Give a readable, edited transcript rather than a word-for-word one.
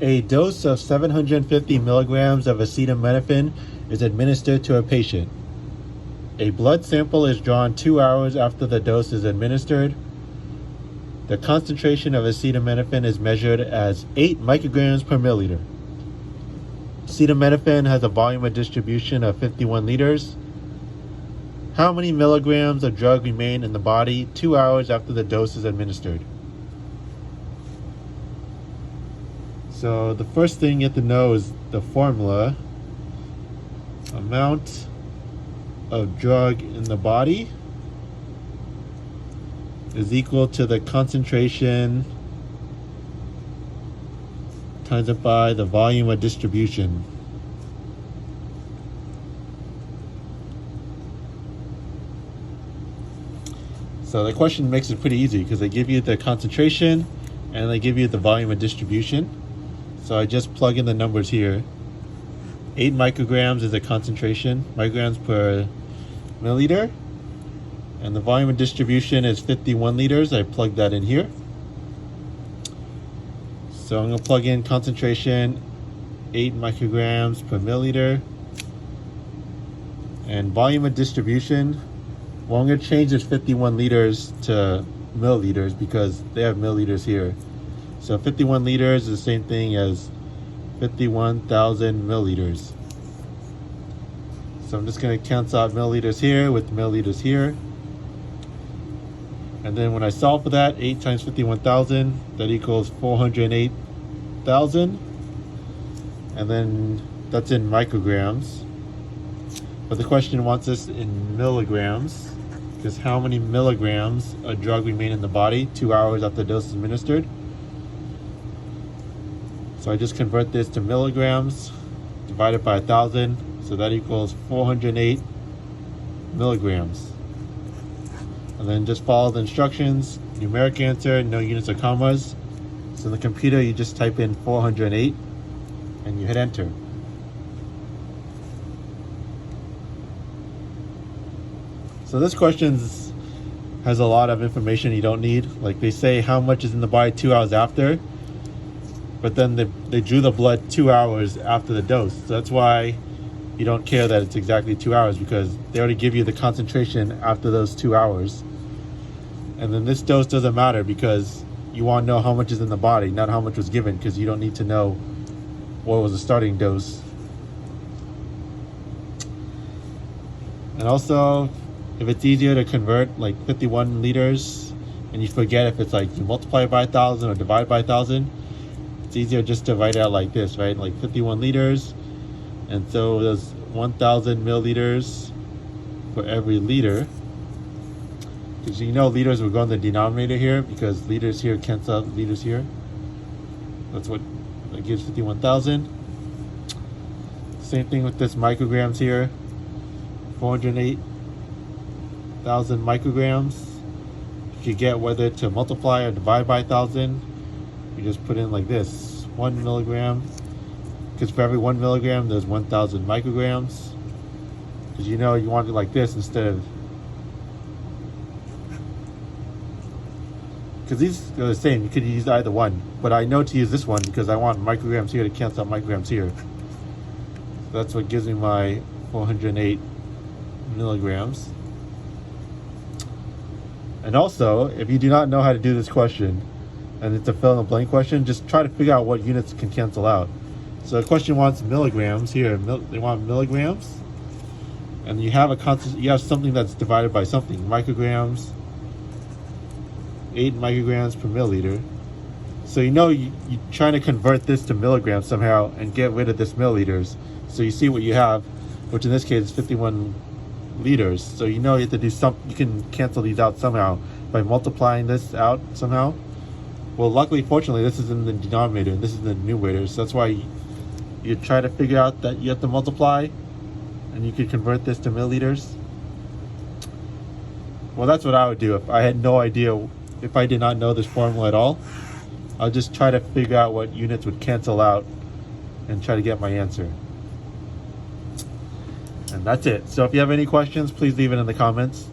A dose of 750 milligrams of acetaminophen is administered to a patient. A blood sample is drawn 2 hours after the dose is administered. The concentration of acetaminophen is measured as 8 micrograms per milliliter. Acetaminophen has a volume of distribution of 51 liters. How many milligrams of drug remain in the body 2 hours after the dose is administered? So the first thing you have to know is the formula. Amount of drug in the body is equal to the concentration times it by the volume of distribution. So the question makes it pretty easy because they give you the concentration and they give you the volume of distribution. So I just plug in the numbers here. 8 micrograms is the concentration, micrograms per milliliter. And the volume of distribution is 51 liters. I plug that in here. So I'm going to plug in concentration, 8 micrograms per milliliter. And volume of distribution, well, I'm going to change this 51 liters to milliliters because they have milliliters here. So 51 liters is the same thing as 51,000 milliliters. So I'm just going to cancel out milliliters here with milliliters here. And then when I solve for that, 8 times 51,000, that equals 408,000. And then that's in micrograms. But the question wants us in milligrams, because how many milligrams of drug remain in the body 2 hours after the dose is administered? So I just convert this to milligrams, divided by 1,000, so that equals 408 milligrams. And then just follow the instructions, numeric answer, no units or commas. So in the computer, you just type in 408 and you hit enter. So this question has a lot of information you don't need. Like they say how much is in the body 2 hours after, but then they drew the blood 2 hours after the dose. So that's why you don't care that it's exactly 2 hours, because they already give you the concentration after those 2 hours. And then this dose doesn't matter because you want to know how much is in the body, not how much was given, because you don't need to know what was the starting dose. And also, if it's easier to convert like 51 liters and you forget if it's like you multiply it by 1,000 or divide by 1,000, it's easier just to write it out like this, right? Like 51 liters, and so there's 1,000 milliliters for every liter. Because you know liters will go in the denominator here, because liters here cancel out liters here. That's what that gives 51,000. Same thing with this micrograms here. 408,000 micrograms. You could get whether to multiply or divide by 1,000. You just put in like this, 1 milligram. Because for every 1 milligram, there's 1,000 micrograms. Because you know you want it like this instead of, because these are the same, you could use either one, but I know to use this one because I want micrograms here to cancel out micrograms here. So that's what gives me my 408 milligrams. And also, if you do not know how to do this question, and it's a fill in the blank question, just try to figure out what units can cancel out. So the question wants milligrams here, they want milligrams, and you have a constant, you have something that's divided by something, micrograms, 8 micrograms per milliliter. So you know you're trying to convert this to milligrams somehow and get rid of this milliliters. So you see what you have, which in this case is 51 liters. So you know you have to do something, you can cancel these out somehow by multiplying this out somehow. Well, luckily, fortunately, this is in the denominator and this is in the numerator. So that's why you try to figure out that you have to multiply and you could convert this to milliliters. Well, that's what I would do if I had no idea. If I did not know this formula at all, I'll just try to figure out what units would cancel out and try to get my answer. And that's it. So if you have any questions, please leave it in the comments.